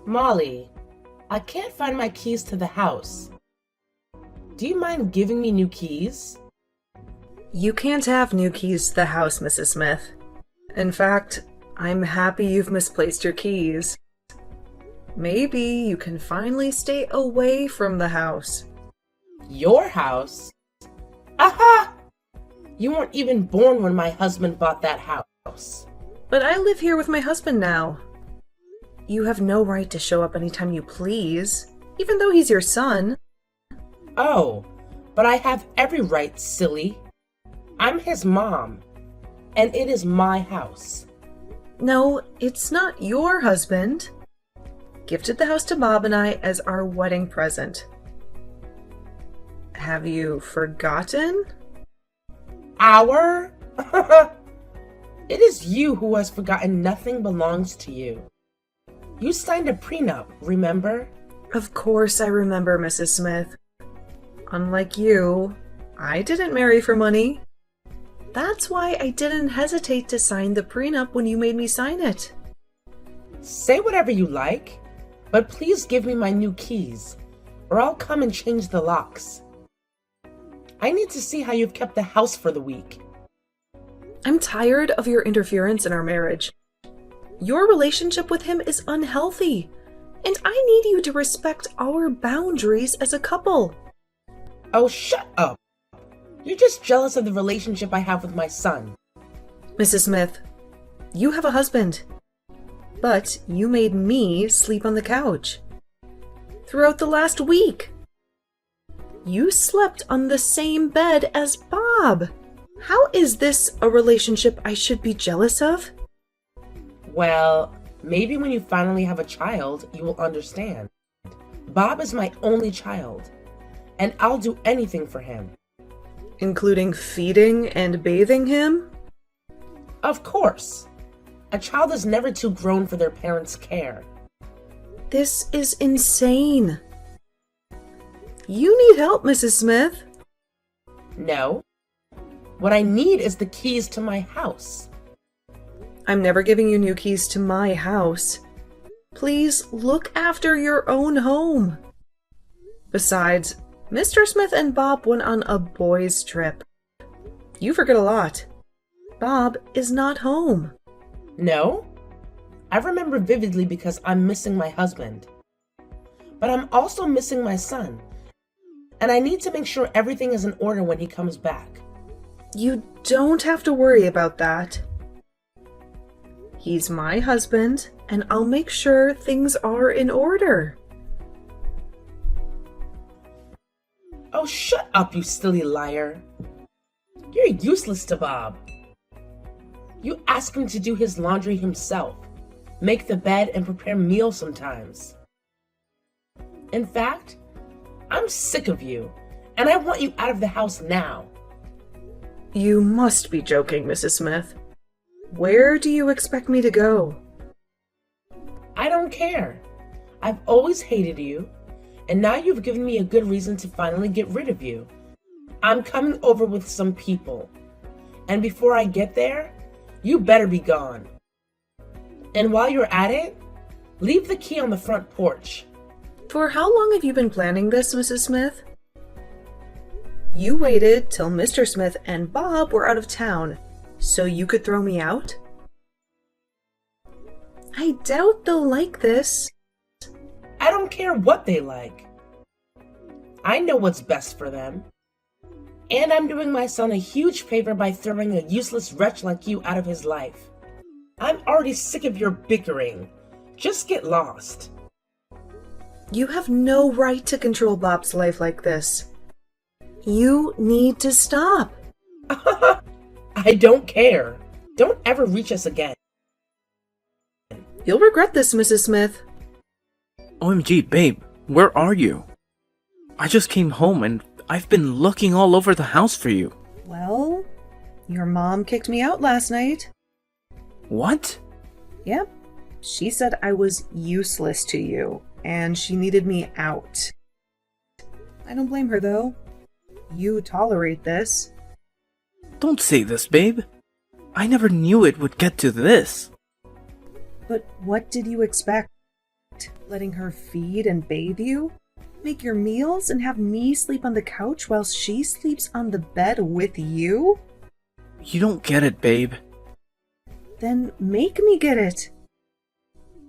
Molly, I can't find my keys to the house. Do you mind giving me new keys? You can't have new keys to the house, Mrs. Smith. In fact, I'm happy you've misplaced your keys. Maybe you can finally stay away from the house. Your house? Aha! You weren't even born when my husband bought that house. But I live here with my husband now. You have no right to show up anytime you please, even though he's your son. Oh, but I have every right, silly. I'm his mom, and it is my house. No, it's not your husband. Gifted the house to Bob and I as our wedding present. Have you forgotten? Our? It is you who has forgotten nothing belongs to you. You signed a prenup, remember? Of course I remember, Mrs. Smith. Unlike you, I didn't marry for money. That's why I didn't hesitate to sign the prenup when you made me sign it. Say whatever you like, but please give me my new keys, or I'll come and change the locks. I need to see how you've kept the house for the week. I'm tired of your interference in our marriage. Your relationship with him is unhealthy, and I need you to respect our boundaries as a couple. Oh, shut up. You're just jealous of the relationship I have with my son. Mrs. Smith, you have a husband, but you made me sleep on the couch. Throughout the last week, you slept on the same bed as Bob. How is this a relationship I should be jealous of? Well, maybe when you finally have a child, you will understand. Bob is my only child, and I'll do anything for him. Including feeding and bathing him? Of course. A child is never too grown for their parents' care. This is insane. You need help, Mrs. Smith. No. What I need is the keys to my house. I'm never giving you new keys to my house. Please look after your own home. Besides, Mr. Smith and Bob went on a boys' trip. You forget a lot. Bob is not home. No? I remember vividly because I'm missing my husband. But I'm also missing my son. And I need to make sure everything is in order when he comes back. You don't have to worry about that. He's my husband, and I'll make sure things are in order. Oh, shut up, you silly liar. You're useless to Bob. You ask him to do his laundry himself, make the bed, and prepare meals sometimes. In fact, I'm sick of you, and I want you out of the house now. You must be joking, Mrs. Smith. Where do you expect me to go? I don't care. I've always hated you, and now you've given me a good reason to finally get rid of you. I'm coming over with some people, and before I get there, you better be gone. And while you're at it, leave the key on the front porch. For how long have you been planning this, Mrs. Smith? You waited till Mr. Smith and Bob were out of town, so you could throw me out? I doubt they'll like this. I don't care what they like. I know what's best for them. And I'm doing my son a huge favor by throwing a useless wretch like you out of his life. I'm already sick of your bickering. Just get lost. You have no right to control Bob's life like this. You need to stop. I don't care. Don't ever reach us again. You'll regret this, Mrs. Smith. OMG, babe, where are you? I just came home and I've been looking all over the house for you. Well, your mom kicked me out last night. What? Yep. She said I was useless to you, and she needed me out. I don't blame her, though. You tolerate this. Don't say this, babe. I never knew it would get to this. But what did you expect? Letting her feed and bathe you? Make your meals and have me sleep on the couch while she sleeps on the bed with you? You don't get it, babe. Then make me get it.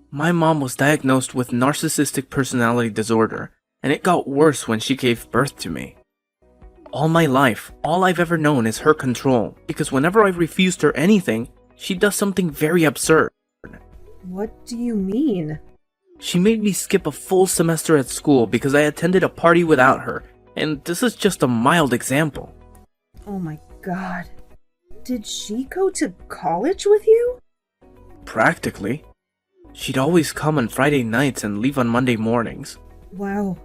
My mom was diagnosed with narcissistic personality disorder, and it got worse when she gave birth to me. All my life, all I've ever known is her control, because whenever I've refused her anything, she does something very absurd. What do you mean? She made me skip a full semester at school because I attended a party without her, and this is just a mild example. Oh my god. Did she go to college with you? Practically. She'd always come on Friday nights and leave on Monday mornings. Wow,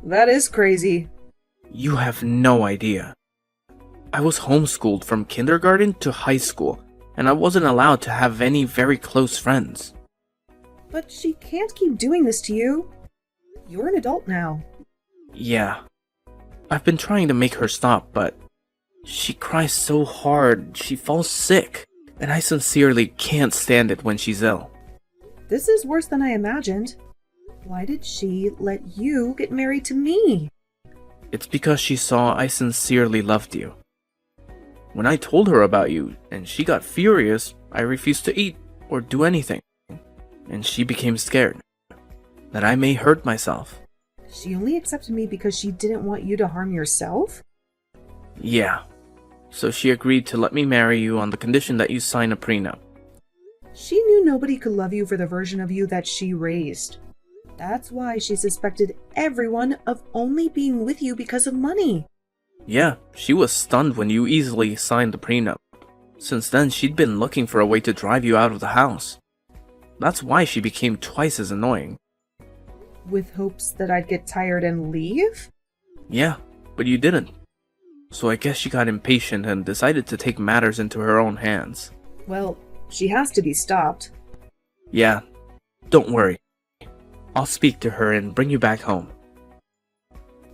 that is crazy. You have no idea. I was homeschooled from kindergarten to high school, and I wasn't allowed to have any very close friends. But she can't keep doing this to you. You're an adult now. Yeah. I've been trying to make her stop, but she cries so hard, she falls sick, and I sincerely can't stand it when she's ill. This is worse than I imagined. Why did she let you get married to me? It's because she saw I sincerely loved you. When I told her about you, and she got furious, I refused to eat or do anything. And she became scared that I may hurt myself. She only accepted me because she didn't want you to harm yourself? Yeah. So she agreed to let me marry you on the condition that you sign a prenup. She knew nobody could love you for the version of you that she raised. That's why she suspected everyone of only being with you because of money. Yeah, she was stunned when you easily signed the prenup. Since then, she'd been looking for a way to drive you out of the house. That's why she became twice as annoying. With hopes that I'd get tired and leave? Yeah, but you didn't. So I guess she got impatient and decided to take matters into her own hands. Well, she has to be stopped. Yeah, don't worry. I'll speak to her and bring you back home.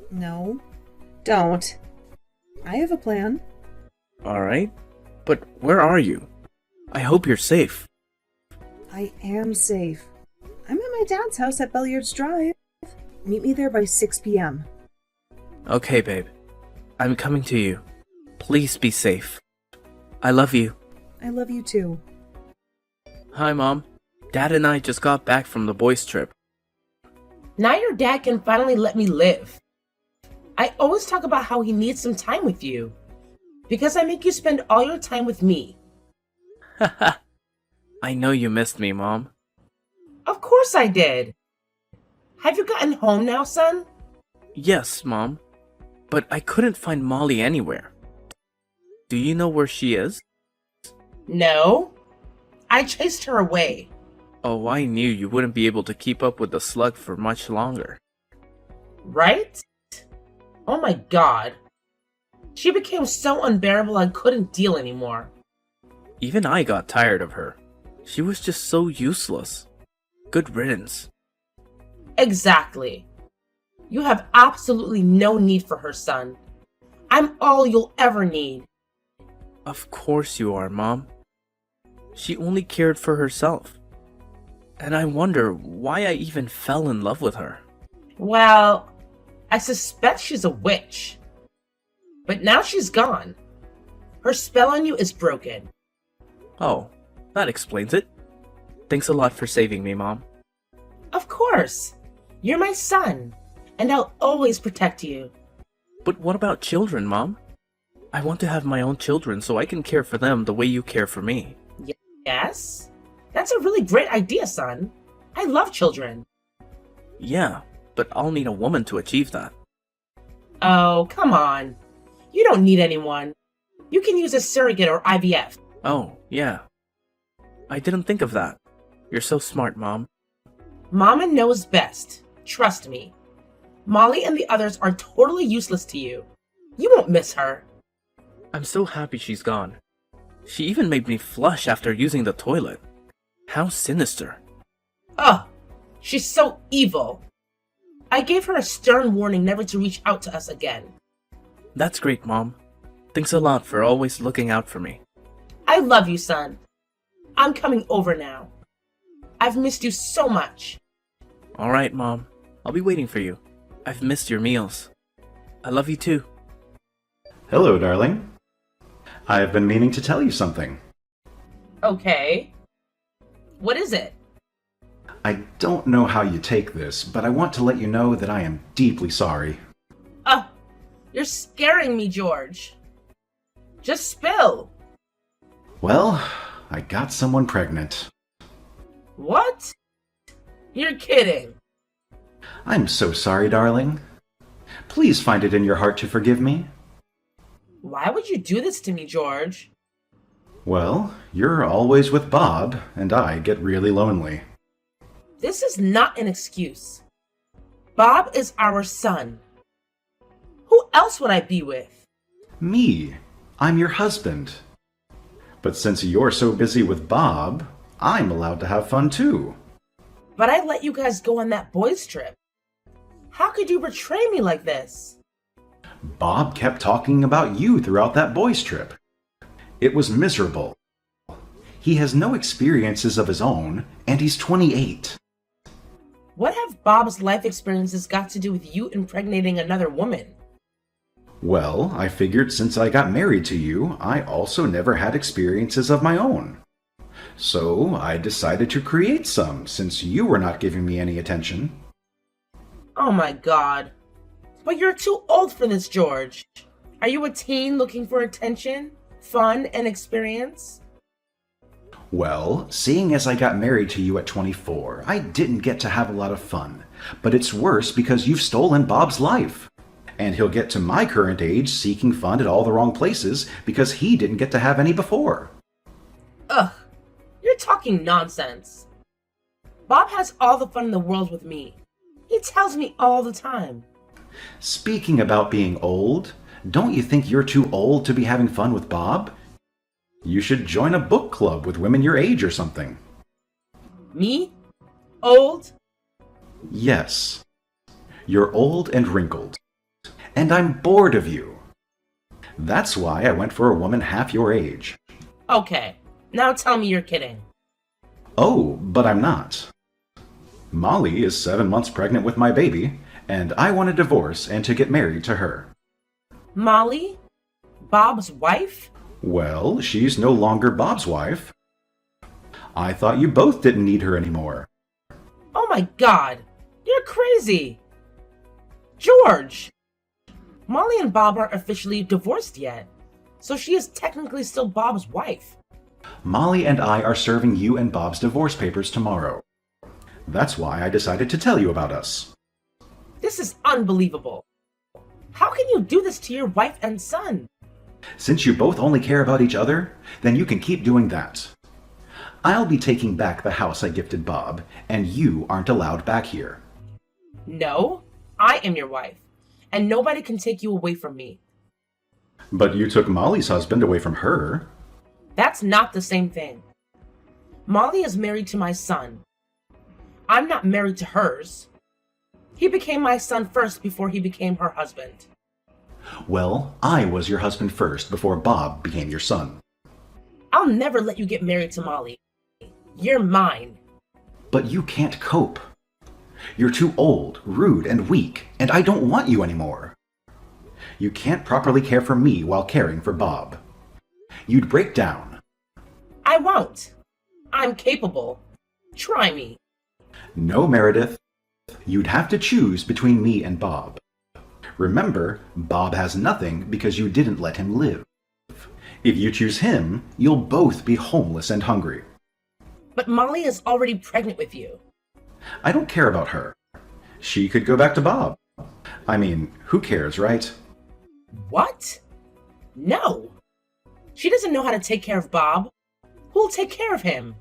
No, don't. I have a plan. Alright, but where are you? I hope you're safe. I am safe. I'm at my dad's house at Belliards Drive. Meet me there by 6 p.m. Okay, babe. I'm coming to you. Please be safe. I love you. I love you too. Hi, Mom. Dad and I just got back from the boys' trip. Now your dad can finally let me live. I always talk about how he needs some time with you. Because I make you spend all your time with me. Haha. I know you missed me, Mom. Of course I did. Have you gotten home now, son? Yes, Mom. But I couldn't find Molly anywhere. Do you know where she is? No. I chased her away. Oh, I knew you wouldn't be able to keep up with the slug for much longer. Right? Oh my god. She became so unbearable I couldn't deal anymore. Even I got tired of her. She was just so useless. Good riddance. Exactly. You have absolutely no need for her, son. I'm all you'll ever need. Of course you are, Mom. She only cared for herself. And I wonder why I even fell in love with her. Well, I suspect she's a witch. But now she's gone. Her spell on you is broken. Oh, that explains it. Thanks a lot for saving me, Mom. Of course. You're my son, and I'll always protect you. But what about children, Mom? I want to have my own children so I can care for them the way you care for me. Yes? That's a really great idea, son. I love children. Yeah, but I'll need a woman to achieve that. Oh, come on. You don't need anyone. You can use a surrogate or IVF. Oh, yeah. I didn't think of that. You're so smart, Mom. Mama knows best. Trust me. Molly and the others are totally useless to you. You won't miss her. I'm so happy she's gone. She even made me flush after using the toilet. How sinister. Ugh, she's so evil. I gave her a stern warning never to reach out to us again. That's great, Mom. Thanks a lot for always looking out for me. I love you, son. I'm coming over now. I've missed you so much. Alright, Mom. I'll be waiting for you. I've missed your meals. I love you too. Hello, darling. I've been meaning to tell you something. Okay. What is it? I don't know how you take this, but I want to let you know that I am deeply sorry. Oh, you're scaring me, George. Just spill. Well, I got someone pregnant. What? You're kidding. I'm so sorry, darling. Please find it in your heart to forgive me. Why would you do this to me, George? Well, you're always with Bob, and I get really lonely. This is not an excuse. Bob is our son. Who else would I be with? Me. I'm your husband. But since you're so busy with Bob, I'm allowed to have fun too. But I let you guys go on that boys' trip. How could you betray me like this? Bob kept talking about you throughout that boys' trip. It was miserable. He has no experiences of his own, and he's 28. What have Bob's life experiences got to do with you impregnating another woman? Well, I figured since I got married to you, I also never had experiences of my own. So I decided to create some, since you were not giving me any attention. Oh my god. But you're too old for this, George. Are you a teen looking for attention, fun, and experience? Well, seeing as I got married to you at 24, I didn't get to have a lot of fun. But it's worse because you've stolen Bob's life. And he'll get to my current age seeking fun at all the wrong places because he didn't get to have any before. Ugh, you're talking nonsense. Bob has all the fun in the world with me. He tells me all the time. Speaking about being old, don't you think you're too old to be having fun with Bob? You should join a book club with women your age or something. Me? Old? Yes. You're old and wrinkled. And I'm bored of you. That's why I went for a woman half your age. Okay, now tell me you're kidding. Oh, but I'm not. Molly is 7 months pregnant with my baby, and I want a divorce and to get married to her. Molly? Bob's wife? Well, she's no longer Bob's wife. I thought you both didn't need her anymore. Oh my god, you're crazy. George! Molly and Bob aren't officially divorced yet, so she is technically still Bob's wife. Molly and I are serving you and Bob's divorce papers tomorrow. That's why I decided to tell you about us. This is unbelievable. How can you do this to your wife and son? Since you both only care about each other, then you can keep doing that. I'll be taking back the house I gifted Bob, and you aren't allowed back here. No, I am your wife, and nobody can take you away from me. But you took Molly's husband away from her. That's not the same thing. Molly is married to my son. I'm not married to hers. He became my son first before he became her husband. Well, I was your husband first before Bob became your son. I'll never let you get married to Molly. You're mine. But you can't cope. You're too old, rude, and weak, and I don't want you anymore. You can't properly care for me while caring for Bob. You'd break down. I won't. I'm capable. Try me. No, Meredith. You'd have to choose between me and Bob. Remember, Bob has nothing because you didn't let him live. If you choose him, you'll both be homeless and hungry. But Molly is already pregnant with you. I don't care about her. She could go back to Bob. I mean, who cares, right? What? No. She doesn't know how to take care of Bob. Who'll take care of him?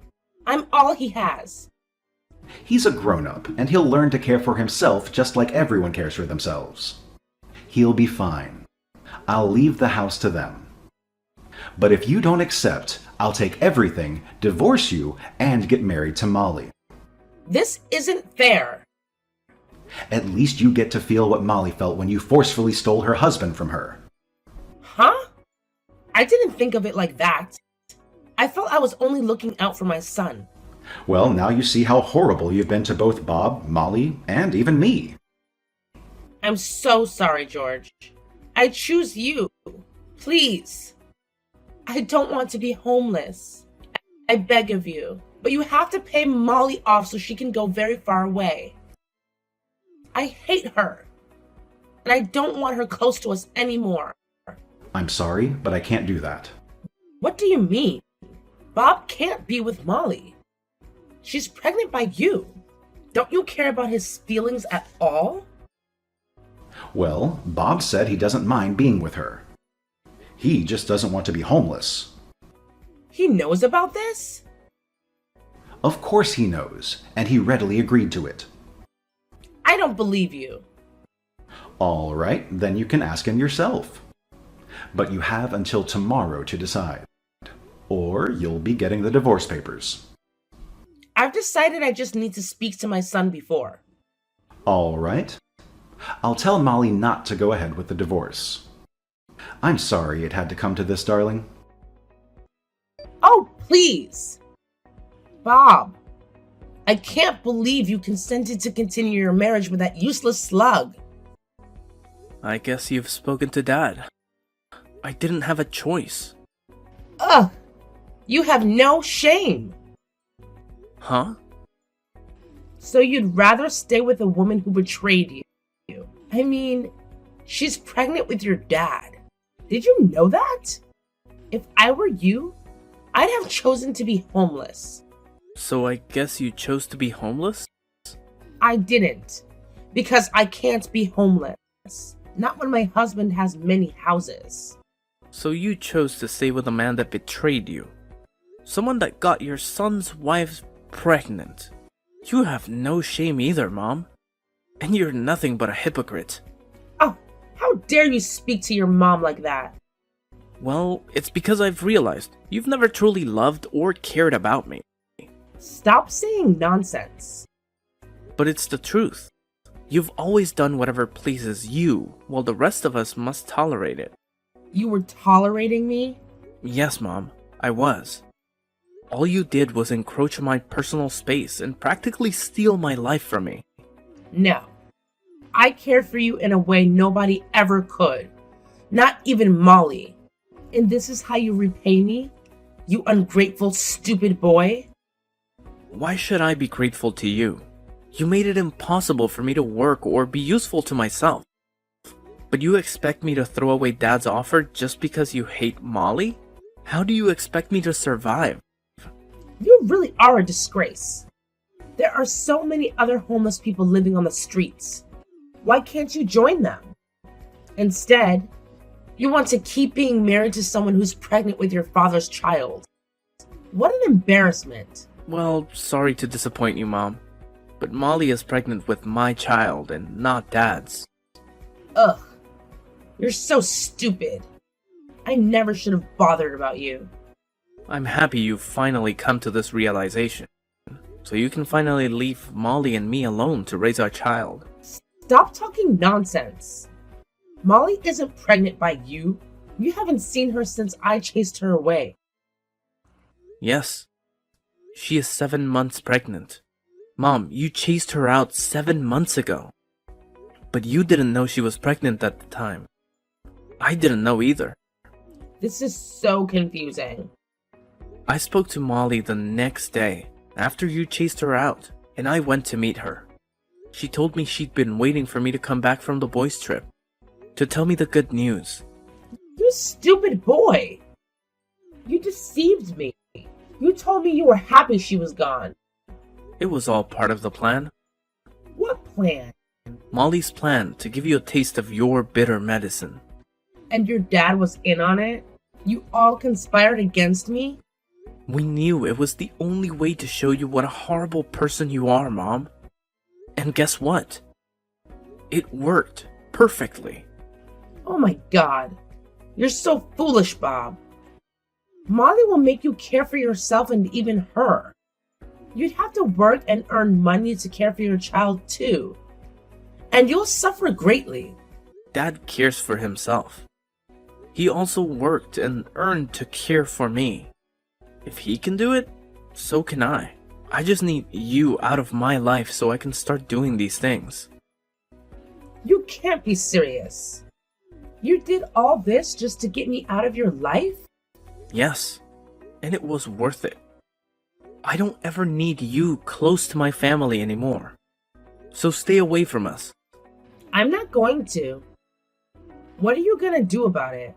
I'm all he has. He's a grown-up, and he'll learn to care for himself just like everyone cares for themselves. He'll be fine. I'll leave the house to them. But if you don't accept, I'll take everything, divorce you, and get married to Molly. This isn't fair. At least you get to feel what Molly felt when you forcefully stole her husband from her. Huh? I didn't think of it like that. I felt I was only looking out for my son. Well, now you see how horrible you've been to both Bob, Molly, and even me. I'm so sorry, George. I choose you. Please. I don't want to be homeless. I beg of you. But you have to pay Molly off so she can go very far away. I hate her. And I don't want her close to us anymore. I'm sorry, but I can't do that. What do you mean? Bob can't be with Molly. She's pregnant by you. Don't you care about his feelings at all? Well, Bob said he doesn't mind being with her. He just doesn't want to be homeless. He knows about this? Of course he knows, and he readily agreed to it. I don't believe you. All right, then you can ask him yourself. But you have until tomorrow to decide, or you'll be getting the divorce papers. I've decided I just need to speak to my son before. All right. I'll tell Molly not to go ahead with the divorce. I'm sorry it had to come to this, darling. Oh, please! Bob, I can't believe you consented to continue your marriage with that useless slug. I guess you've spoken to Dad. I didn't have a choice. Ugh! You have no shame! Huh? So you'd rather stay with a woman who betrayed you? I mean, she's pregnant with your dad. Did you know that? If I were you, I'd have chosen to be homeless. So I guess you chose to be homeless? I didn't, because I can't be homeless. Not when my husband has many houses. So you chose to stay with a man that betrayed you. Someone that got your son's wife pregnant. You have no shame either, Mom. And you're nothing but a hypocrite. Oh, how dare you speak to your mom like that? Well, it's because I've realized you've never truly loved or cared about me. Stop saying nonsense. But it's the truth. You've always done whatever pleases you, while the rest of us must tolerate it. You were tolerating me? Yes, Mom, I was. All you did was encroach on my personal space and practically steal my life from me. No. I cared for you in a way nobody ever could. Not even Molly. And this is how you repay me? You ungrateful, stupid boy? Why should I be grateful to you? You made it impossible for me to work or be useful to myself. But you expect me to throw away Dad's offer just because you hate Molly? How do you expect me to survive? You really are a disgrace. There are so many other homeless people living on the streets. Why can't you join them? Instead, you want to keep being married to someone who's pregnant with your father's child. What an embarrassment. Well, sorry to disappoint you, Mom. But Molly is pregnant with my child and not Dad's. Ugh. You're so stupid. I never should have bothered about you. I'm happy you've finally come to this realization. So you can finally leave Molly and me alone to raise our child. Stop talking nonsense. Molly isn't pregnant by you. You haven't seen her since I chased her away. Yes. She is 7 months pregnant. Mom, you chased her out 7 months ago. But you didn't know she was pregnant at the time. I didn't know either. This is so confusing. I spoke to Molly the next day, after you chased her out, and I went to meet her. She told me she'd been waiting for me to come back from the boys' trip, to tell me the good news. You stupid boy! You deceived me. You told me you were happy she was gone. It was all part of the plan. What plan? Molly's plan to give you a taste of your bitter medicine. And your dad was in on it? You all conspired against me? We knew it was the only way to show you what a horrible person you are, Mom. And guess what? It worked perfectly. Oh my god. You're so foolish, Bob. Molly will make you care for yourself and even her. You'd have to work and earn money to care for your child too. And you'll suffer greatly. Dad cares for himself. He also worked and earned to care for me. If he can do it, so can I. I just need you out of my life so I can start doing these things. You can't be serious. You did all this just to get me out of your life? Yes, and it was worth it. I don't ever need you close to my family anymore. So stay away from us. I'm not going to. What are you gonna do about it?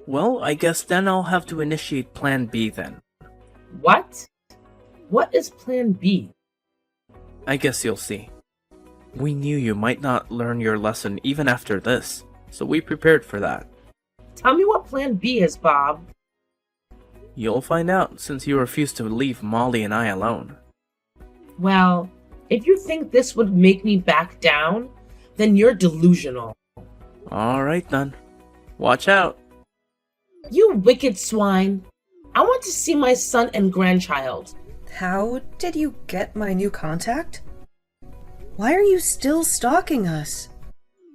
Well, I guess then I'll have to initiate Plan B then. What? What is Plan B? I guess you'll see. We knew you might not learn your lesson even after this, so we prepared for that. Tell me what Plan B is, Bob. You'll find out since you refuse to leave Molly and I alone. Well, if you think this would make me back down, then you're delusional. Alright then. Watch out. You wicked swine. I want to see my son and grandchild. How did you get my new contact? Why are you still stalking us?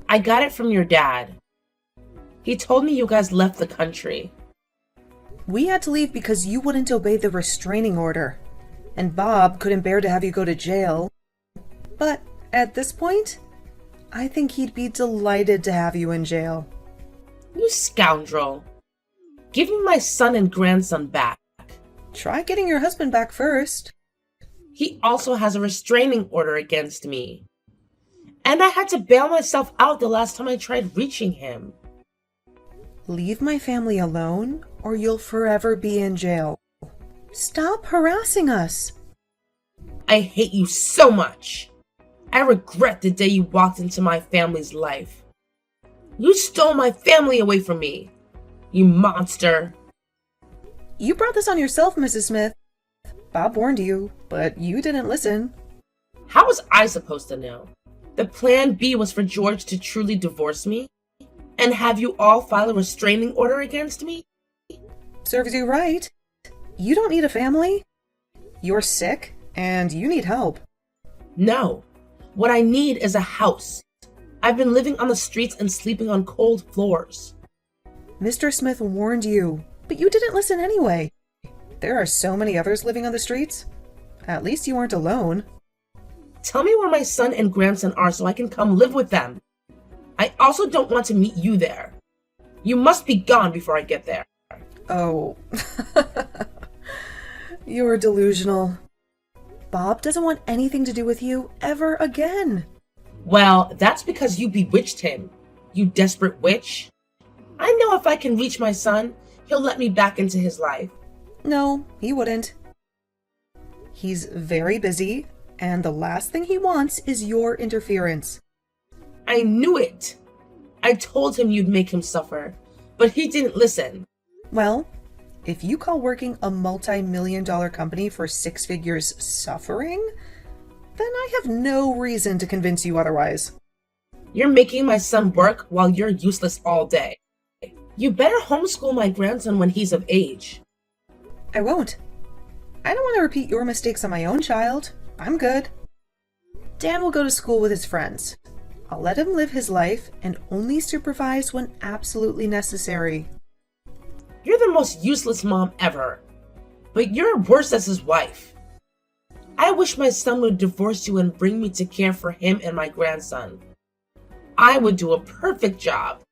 I got it from your dad. He told me you guys left the country. We had to leave because you wouldn't obey the restraining order. And Bob couldn't bear to have you go to jail. But at this point, I think he'd be delighted to have you in jail. You scoundrel. Give me my son and grandson back. Try getting your husband back first. He also has a restraining order against me. And I had to bail myself out the last time I tried reaching him. Leave my family alone, or you'll forever be in jail. Stop harassing us. I hate you so much. I regret the day you walked into my family's life. You stole my family away from me. You monster. You brought this on yourself, Mrs. Smith. Bob warned you, but you didn't listen. How was I supposed to know? The plan B was for George to truly divorce me? And have you all file a restraining order against me? Serves you right. You don't need a family. You're sick, and you need help. No. What I need is a house. I've been living on the streets and sleeping on cold floors. Mr. Smith warned you, but you didn't listen anyway. There are so many others living on the streets. At least you aren't alone. Tell me where my son and grandson are so I can come live with them. I also don't want to meet you there. You must be gone before I get there. Oh. You're delusional. Bob doesn't want anything to do with you ever again. Well, that's because you bewitched him, you desperate witch. I know if I can reach my son, he'll let me back into his life. No, he wouldn't. He's very busy, and the last thing he wants is your interference. I knew it. I told him you'd make him suffer, but he didn't listen. Well, if you call working a multi-million-dollar company for 6 figures suffering, then I have no reason to convince you otherwise. You're making my son work while you're useless all day. You better homeschool my grandson when he's of age. I won't. I don't want to repeat your mistakes on my own child. I'm good. Dan will go to school with his friends. I'll let him live his life and only supervise when absolutely necessary. You're the most useless mom ever, but you're worse as his wife. I wish my son would divorce you and bring me to care for him and my grandson. I would do a perfect job.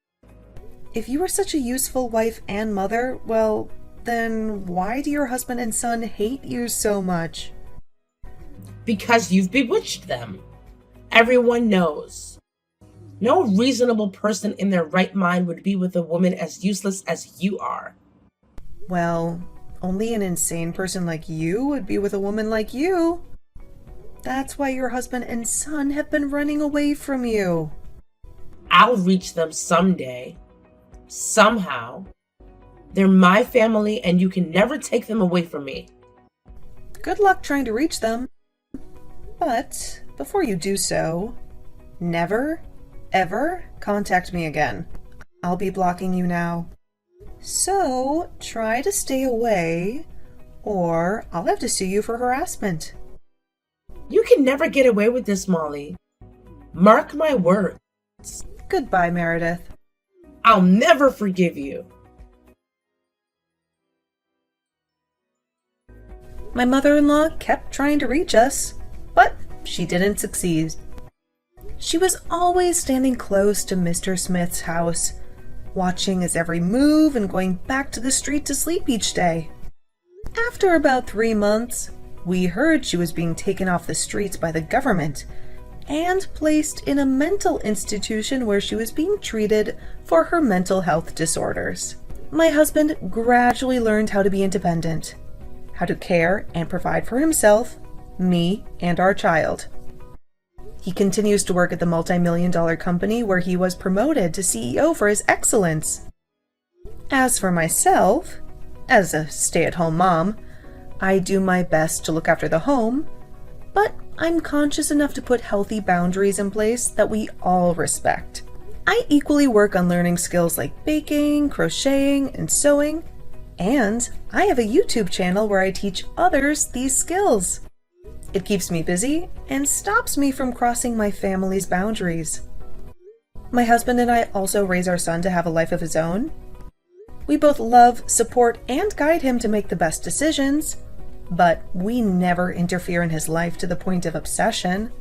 If you are such a useful wife and mother, well, then why do your husband and son hate you so much? Because you've bewitched them. Everyone knows. No reasonable person in their right mind would be with a woman as useless as you are. Well, only an insane person like you would be with a woman like you. That's why your husband and son have been running away from you. I'll reach them someday. Somehow. They're my family and you can never take them away from me. Good luck trying to reach them. But before you do so, never, ever contact me again. I'll be blocking you now. So try to stay away, or I'll have to sue you for harassment. You can never get away with this, Molly. Mark my words. Goodbye, Meredith. I'll never forgive you. My mother-in-law kept trying to reach us, but she didn't succeed. She was always standing close to Mr. Smith's house, watching his every move and going back to the street to sleep each day. After about 3 months, we heard she was being taken off the streets by the government and placed in a mental institution where she was being treated for her mental health disorders. My husband gradually learned how to be independent, how to care and provide for himself, me, and our child. He continues to work at the multi-million-dollar company where he was promoted to CEO for his excellence. As for myself, as a stay-at-home mom, I do my best to look after the home, but I'm conscious enough to put healthy boundaries in place that we all respect. I equally work on learning skills like baking, crocheting, and sewing, and I have a YouTube channel where I teach others these skills. It keeps me busy and stops me from crossing my family's boundaries. My husband and I also raise our son to have a life of his own. We both love, support, and guide him to make the best decisions, but we never interfere in his life to the point of obsession.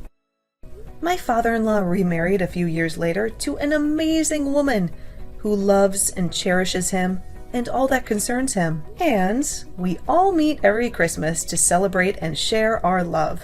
My father-in-law remarried a few years later to an amazing woman who loves and cherishes him and all that concerns him. And we all meet every Christmas to celebrate and share our love.